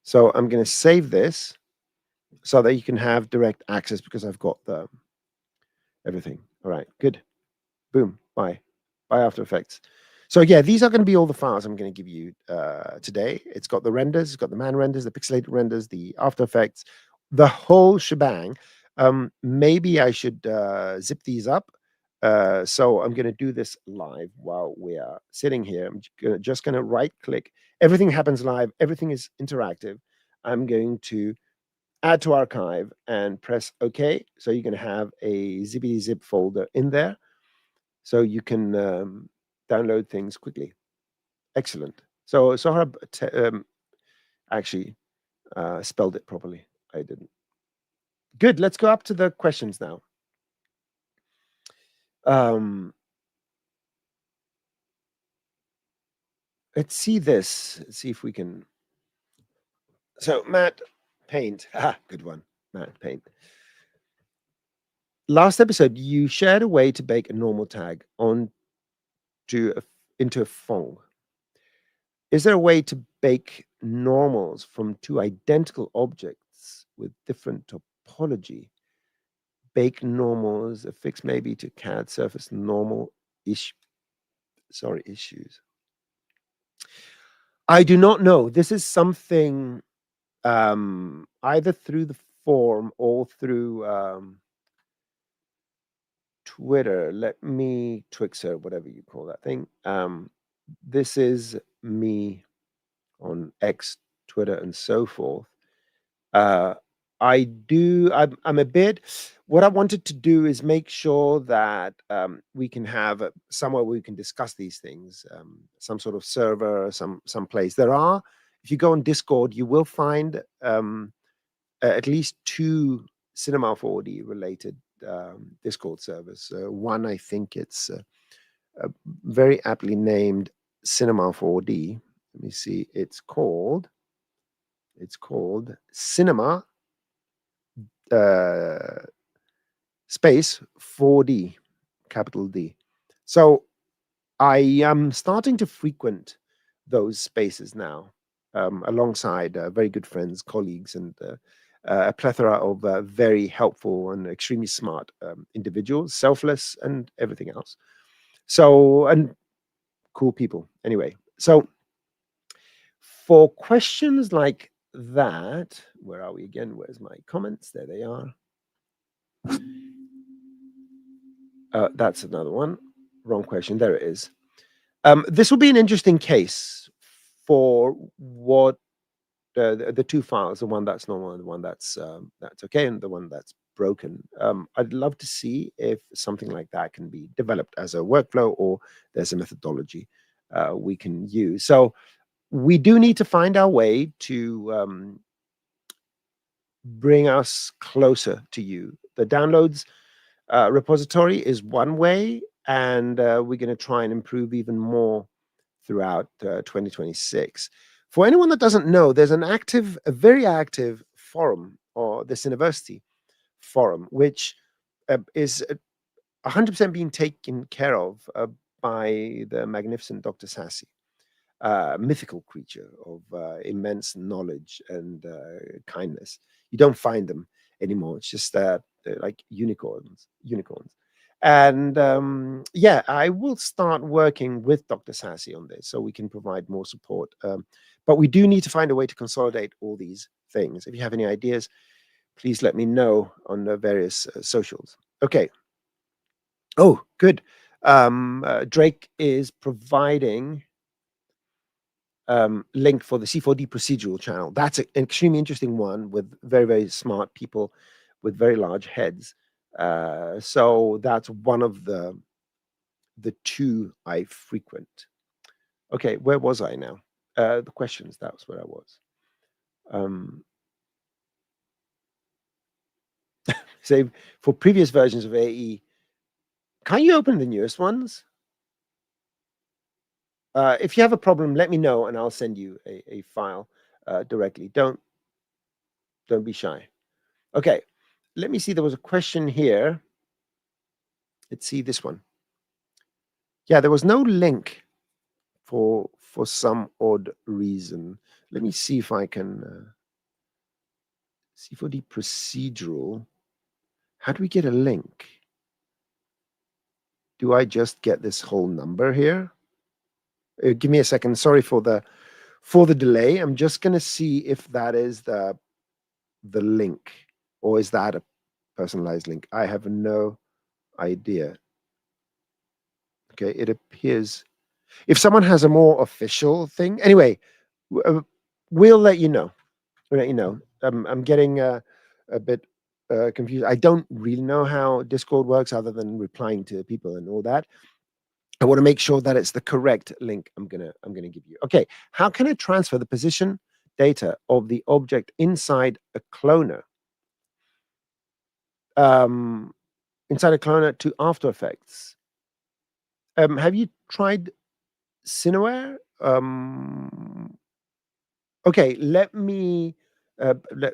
So I'm going to save this so that you can have direct access because I've got the everything. All right, good. Boom. Bye. Bye, After Effects. So yeah, these are going to be all the files I'm going to give you today. It's got the renders, it's got the man renders, the pixelated renders, the After Effects, the whole shebang. Maybe I should zip these up. So I'm going to do this live while we are sitting here. I'm just going to right click. Everything happens live. Everything is interactive. I'm going to add to archive and press OK. So you're going to have a zippity zip folder in there. So you can download things quickly. Excellent. So Sohrab actually spelled it properly. I didn't. Good. Let's go up to the questions now. Let's see this. Let's see if we can. So Matt Paint. Good one. Matt Paint. Last episode, you shared a way to bake a normal tag into a fong. Is there a way to bake normals from 2 identical objects with different topology? Bake normals, a fix maybe to CAD surface normal issues. I do not know. This is something either through the form or through Twitter, let me Twixer, whatever you call that thing. This is me on X, Twitter, and so forth. I'm a bit. What I wanted to do is make sure that we can have somewhere where we can discuss these things, some sort of server, some place. If you go on Discord, you will find at least 2 Cinema 4D related Discord servers. One, I think it's very aptly named Cinema 4D. Let me see. It's called Cinema space 4D, capital D. So I am starting to frequent those spaces now, alongside very good friends, colleagues, and a plethora of very helpful and extremely smart individuals, selfless and everything else. So, and cool people. Anyway, so for questions like that, where are we again? Where's my comments? There they are. That's another one. Wrong question. There it is. This will be an interesting case for what the 2 files, the one that's normal and the one that's okay, and the one that's broken. I'd love to see if something like that can be developed as a workflow, or there's a methodology we can use. So we do need to find our way to bring us closer to you. The downloads repository is one way, and we're going to try and improve even more throughout 2026. For anyone that doesn't know, there's a very active forum, or this university forum, which is 100% being taken care of by the magnificent Dr. Sassy, mythical creature of immense knowledge and kindness. You don't find them anymore. It's just like unicorns. And yeah, I will start working with Dr. Sassy on this so we can provide more support. But we do need to find a way to consolidate all these things. If you have any ideas, please let me know on the various socials. Okay. Oh, good. Drake is providing link for the C4D procedural channel. That's an extremely interesting one with very, very smart people with very large heads. So that's one of the 2 I frequent. Okay, where was I now? The questions, that was where I was. So for previous versions of AE, can you open the newest ones? If you have a problem, let me know and I'll send you a file directly. Don't be shy. Okay, let me see. There was a question here. Let's see this one. Yeah, there was no link for some odd reason. Let me see if I can C4D procedural. How do we get a link? Do I just get this whole number here? Give me a second. Sorry for the delay. I'm just going to see if that is the link, or is that a personalized link? I have no idea. Okay, it appears if someone has a more official thing. Anyway, we'll let you know. I'm getting a bit confused. I don't really know how Discord works other than replying to people and all that. I want to make sure that it's the correct link I'm gonna give you. Okay, how can I transfer the position data of the object inside a cloner? Inside a cloner to After Effects. Have you tried Cineware? Okay, let me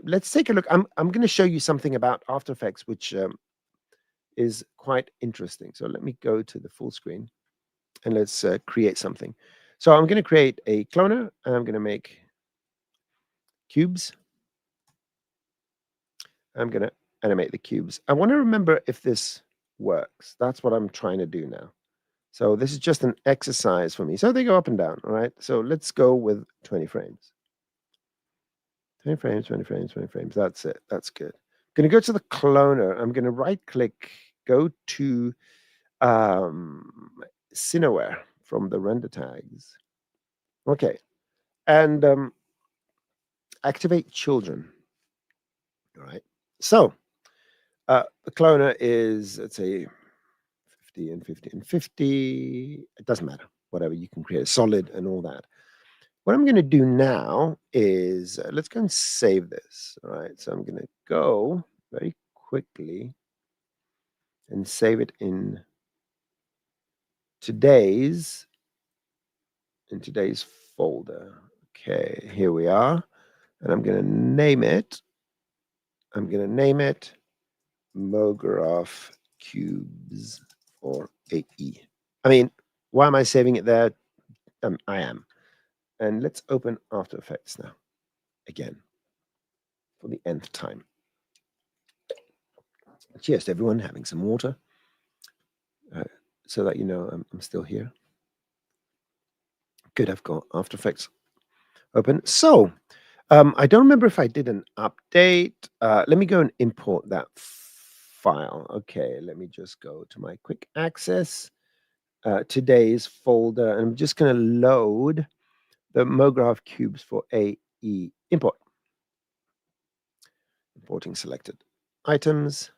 let's take a look. I'm going to show you something about After Effects, which is quite interesting. So let me go to the full screen and let's create something. So I'm going to create a cloner and I'm going to make cubes. I'm going to animate the cubes. I want to remember if this works. That's what I'm trying to do now. So this is just an exercise for me. So they go up and down, all right? So let's go with 20 frames. 20 frames, 20 frames, 20 frames. That's it. That's good. I'm going to go to the cloner. I'm going to right-click go to Cineware from the render tags. Okay, and activate children. All right. So the cloner is, let's say, 50 and 50 and 50. It doesn't matter. Whatever, you can create a solid and all that. What I'm going to do now is let's go and save this. All right. So I'm going to go very quickly and save it in today's folder. Okay, here we are. And I'm going to name it. Mograph Cubes for AE. I mean, why am I saving it there? I am. And let's open After Effects now, again, for the nth time. Cheers to everyone, having some water, so that you know I'm still here. Good, I've got After Effects open. So, I don't remember if I did an update. Let me go and import that file. Okay, let me just go to my quick access, today's folder, and I'm just going to load the Mograph cubes for AE. Import. Importing selected items.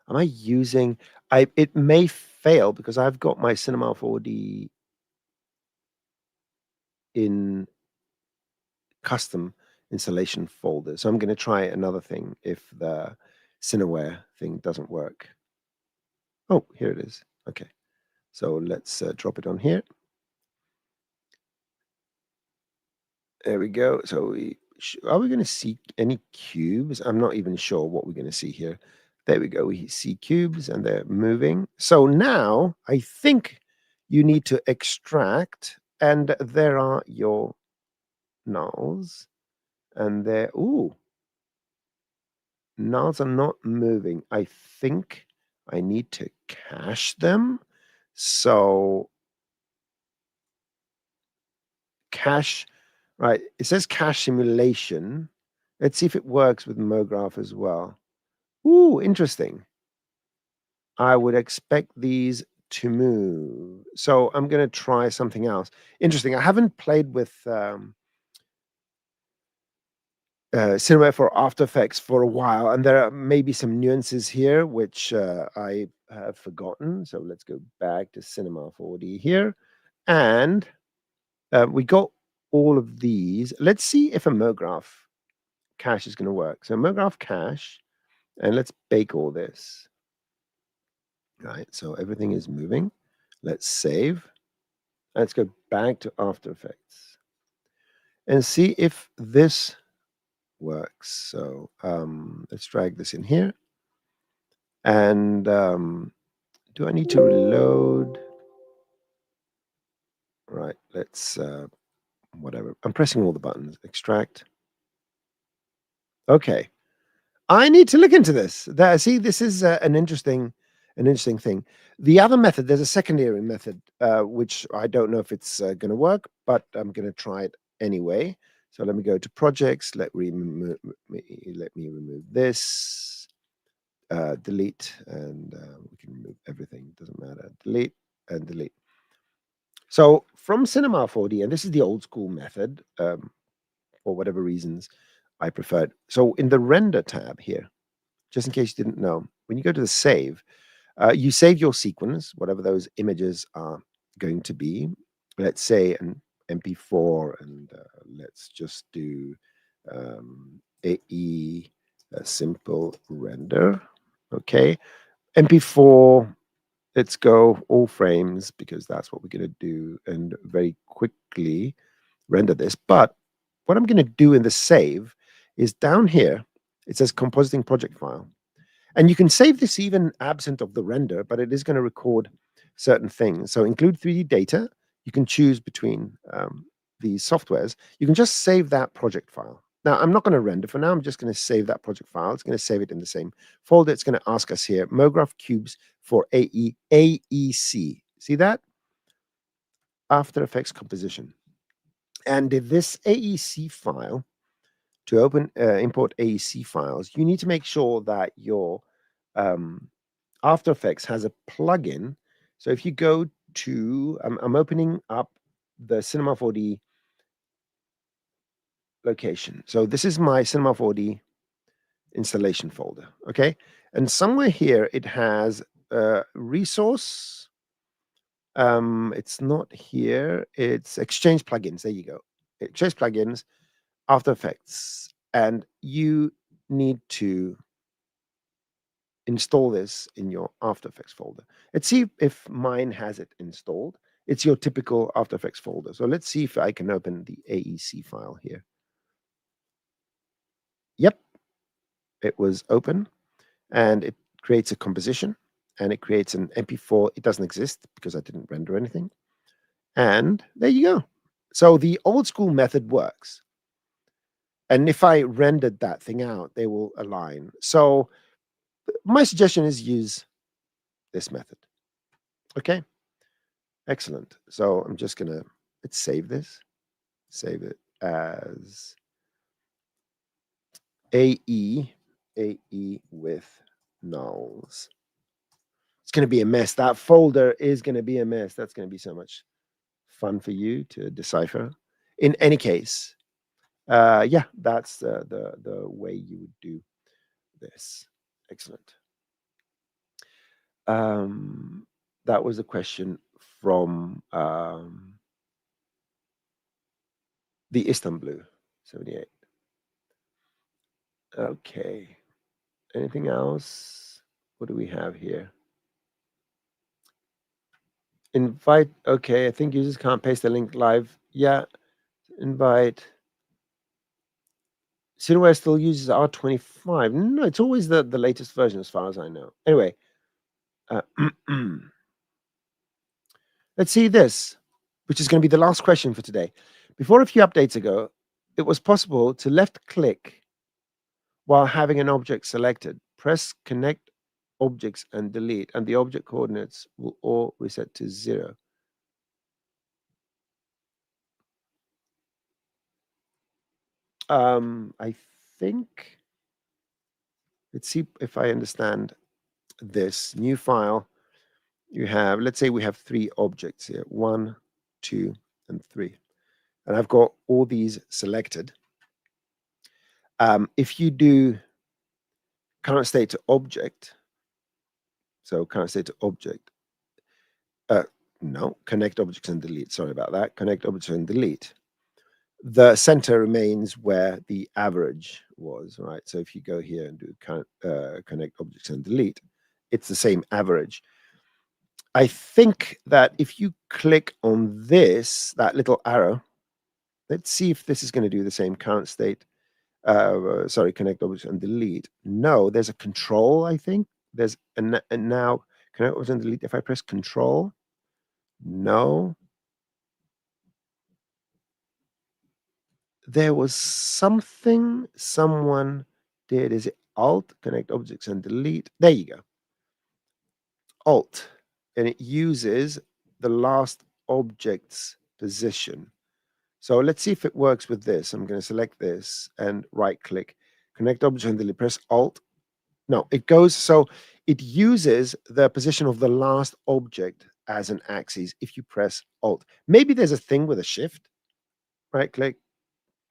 Am I using? It may fail because I've got my Cinema 4D in custom installation folder. So I'm going to try another thing if the Cineware thing doesn't work. Oh, here it is. Okay. So let's drop it on here. There we go. So are we going to see any cubes? I'm not even sure what we're going to see here. There we go. We see cubes and they're moving. So now I think you need to extract, and there are your nulls. And they're, ooh, nulls are not moving. I think I need to cache them. So cache, right? It says cache simulation. Let's see if it works with Mograph as well. Ooh, interesting. I would expect these to move. So I'm going to try something else. Interesting. I haven't played with Cinema for After Effects for a while, and there are maybe some nuances here which I have forgotten. So let's go back to Cinema 4D here, and we got all of these. Let's see if a Mograph cache is going to work. So Mograph cache, and let's bake all this. Right, so everything is moving. Let's save. Let's go back to After Effects and see if this works. So let's drag this in here. And do I need to reload? Right, let's, whatever. I'm pressing all the buttons. Extract. Okay. I need to look into this. See, this is an interesting thing. The other method, there's a secondary method, which I don't know if it's going to work, but I'm going to try it anyway. So let me go to projects. Let me remove this. Delete, and we can remove everything. Doesn't matter. Delete and delete. So from Cinema 4D, and this is the old school method, for whatever reasons I preferred. So in the render tab here, just in case you didn't know, when you go to the save, you save your sequence, whatever those images are going to be. Let's say an MP4, and let's just do AE, a simple render. Okay, MP4. Let's go all frames because that's what we're going to do, and very quickly render this. But what I'm going to do in the save is down here, it says compositing project file. And you can save this even absent of the render, but it is going to record certain things. So include 3D data. You can choose between these softwares. You can just save that project file. Now, I'm not going to render for now. I'm just going to save that project file. It's going to save it in the same folder. It's going to ask us here, Mograph cubes for AEC. See that? After Effects composition. And this AEC file, to import AEC files, you need to make sure that your After Effects has a plugin. So if you go to, I'm opening up the Cinema 4D location. So this is my Cinema 4D installation folder, okay? And somewhere here it has a resource. It's not here. It's Exchange plugins. There you go. Exchange plugins, After Effects, and you need to install this in your After Effects folder. Let's see if mine has it installed. It's your typical After Effects folder. So let's see if I can open the AEC file here. Yep, it was open, and it creates a composition, and it creates an MP4. It doesn't exist because I didn't render anything. And there you go. So the old school method works. And if I rendered that thing out, they will align. So my suggestion is use this method. Okay, excellent. So I'm just going to, let's save this. Save it as AE with nulls. It's going to be a mess. That folder is going to be a mess. That's going to be so much fun for you to decipher. In any case, yeah, that's the way you would do this. Excellent. That was a question from the Istanbul 78. Okay. Anything else? What do we have here? Invite. Okay, I think users can't paste the link live. Yeah, invite. Cineware still uses R25. No, it's always the latest version as far as I know. Anyway, let's see this, which is going to be the last question for today. Before a few updates ago, it was possible to left click while having an object selected. Press connect objects and delete, and the object coordinates will all reset to 0. I think, let's see if I understand this new file. You have, let's say we have 3 objects here, 1, 2, and 3. And I've got all these selected. If you do current state to object, so current state to object, no, connect objects and delete, sorry about that, connect objects and delete, the center remains where the average was, right? So if you go here and do connect objects and delete, it's the same average. I think that if you click on this, that little arrow, let's see if this is going to do the same current state. Sorry, connect objects and delete. No, there's a control, I think. There's and now connect objects and delete. If I press control, no. There was something someone did. Is it Alt, connect objects and delete? There you go. Alt. And it uses the last object's position. So let's see if it works with this. I'm going to select this and right click, connect object and delete, press Alt. No, it goes, so it uses the position of the last object as an axis if you press Alt. Maybe there's a thing with a shift, right click,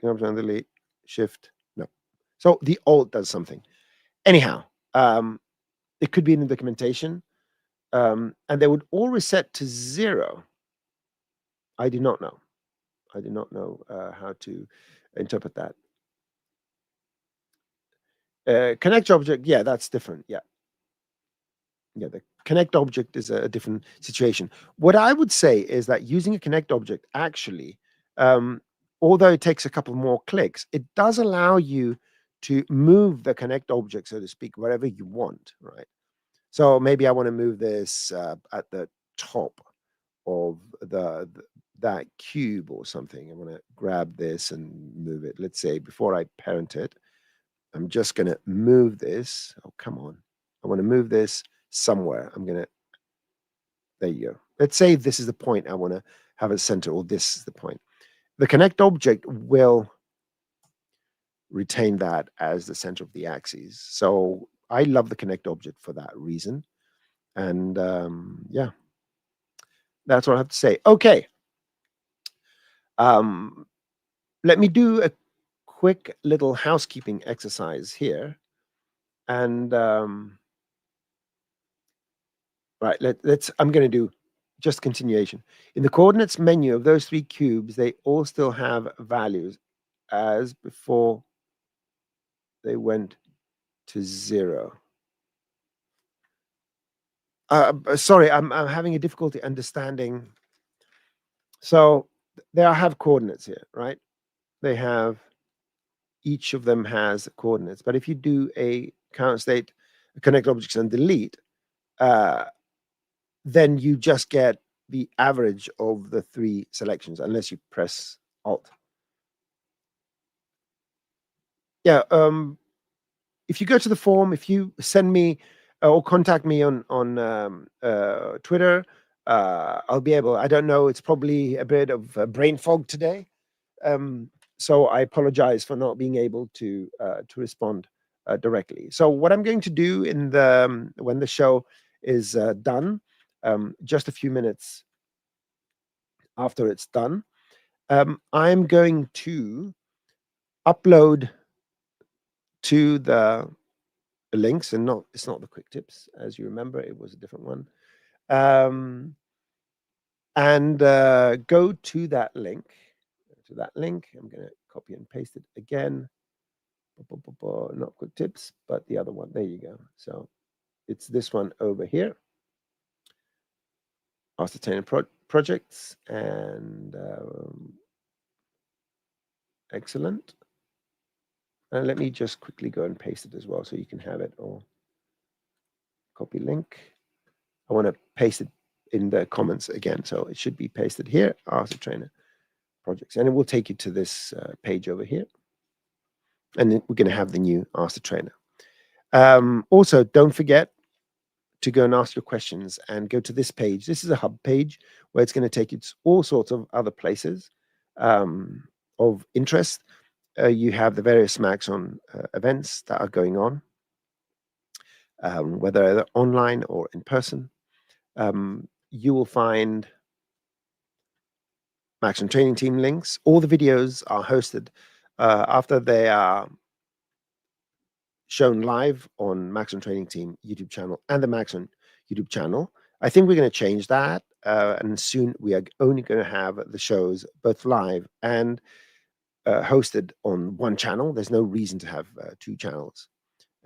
connect object and delete, shift, no. So the Alt does something. Anyhow, it could be in the documentation, and they would all reset to 0. I do not know. I do not know how to interpret that. Connect object, yeah, that's different. Yeah. Yeah, the connect object is a different situation. What I would say is that using a connect object actually, although it takes a couple more clicks, it does allow you to move the connect object, so to speak, wherever you want, right? So maybe I want to move this at the top of that cube or something. I want to grab this and move it. Let's say before I parent it, I'm just going to move this. Oh, come on. I want to move this somewhere. I'm going to, there you go. Let's say this is the point I want to have a center, or this is the point. The connect object will retain that as the center of the axis. So I love the connect object for that reason. And yeah, that's what I have to say. Okay. Let me do a quick little housekeeping exercise here. And right, I'm going to do just continuation. In the coordinates menu of those three cubes, they all still have values as before they went to 0. Sorry, I'm having a difficulty understanding. So they have coordinates here, right? They have, each of them has coordinates. But if you do a current state, connect objects and delete, then you just get the average of the three selections, unless you press Alt. Yeah, if you go to the form, if you send me or contact me on Twitter, I'll be able. I don't know. It's probably a bit of brain fog today, so I apologize for not being able to respond directly. So what I'm going to do in the when the show is done, just a few minutes after it's done, I'm going to upload to the links, and it's not the quick tips, as you remember, it was a different one. And go to that link. I'm going to copy and paste it again. Not quick tips, but the other one. There you go. So it's this one over here. Master Trainer projects, and excellent. And let me just quickly go and paste it as well, so you can have it. Or copy link. I want to paste it in the comments again, so it should be pasted here. Master Trainer projects, and it will take you to this page over here, and then we're going to have the new Ask the Trainer. Also, don't forget to go and ask your questions, and go to this page. This is a hub page where it's going to take you to all sorts of other places of interest. You have the various Maxon events that are going on, whether they're online or in person. You will find Maxon Training Team links. All the videos are hosted after they are shown live on Maxon Training Team YouTube channel and the Maxon YouTube channel. I think we're going to change that, and soon we are only going to have the shows both live and hosted on one channel. There's no reason to have two channels.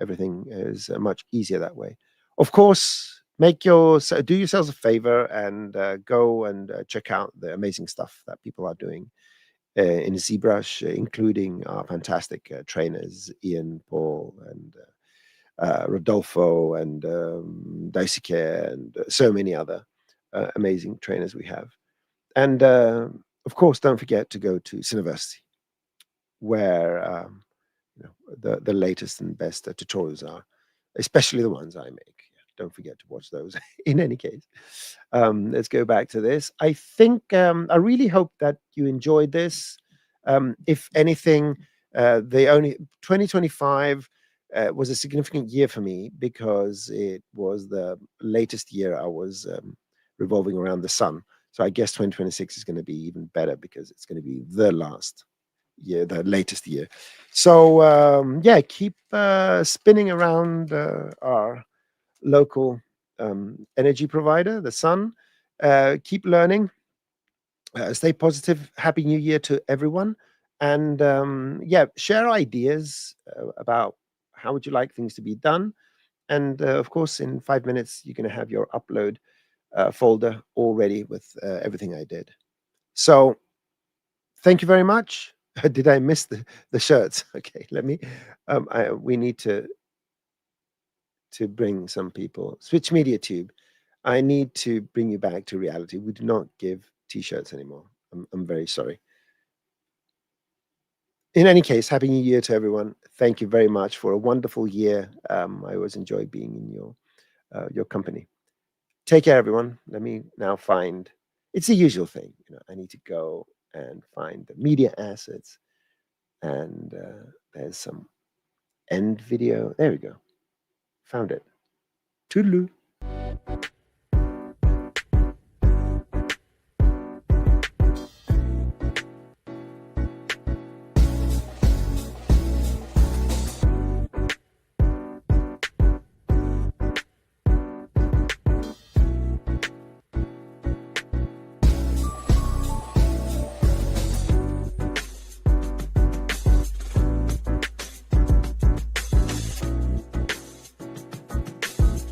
Everything is much easier that way. Of course, do yourselves a favor and go and check out the amazing stuff that people are doing in ZBrush, including our fantastic trainers, Ian, Paul, and Rodolfo, and Daisuke, and so many other amazing trainers we have. And of course, don't forget to go to Cineversity, where the latest and best tutorials are, especially the ones I make. Don't forget to watch those. In any case, let's go back to this. I think I really hope that you enjoyed this. If anything, the only 2025 was a significant year for me, because it was the latest year I was revolving around the sun. So I guess 2026 is going to be even better, because it's going to be the last year, the latest year. So yeah, keep spinning around our local energy provider, the sun. Keep learning. Stay positive. Happy New Year to everyone. And yeah, share ideas about how would you like things to be done. And of course, in 5 minutes, you're going to have your upload folder all ready with everything I did. So thank you very much. Did I miss the shirts? Okay, let me. We need to bring some people. Switch Media Tube. I need to bring you back to reality. We do not give T-shirts anymore. I'm very sorry. In any case, Happy New Year to everyone. Thank you very much for a wonderful year. I always enjoy being in your company. Take care, everyone. Let me now find. It's the usual thing. I need to go and find the media assets, and there's some end video. There we go. Found it. Toodaloo.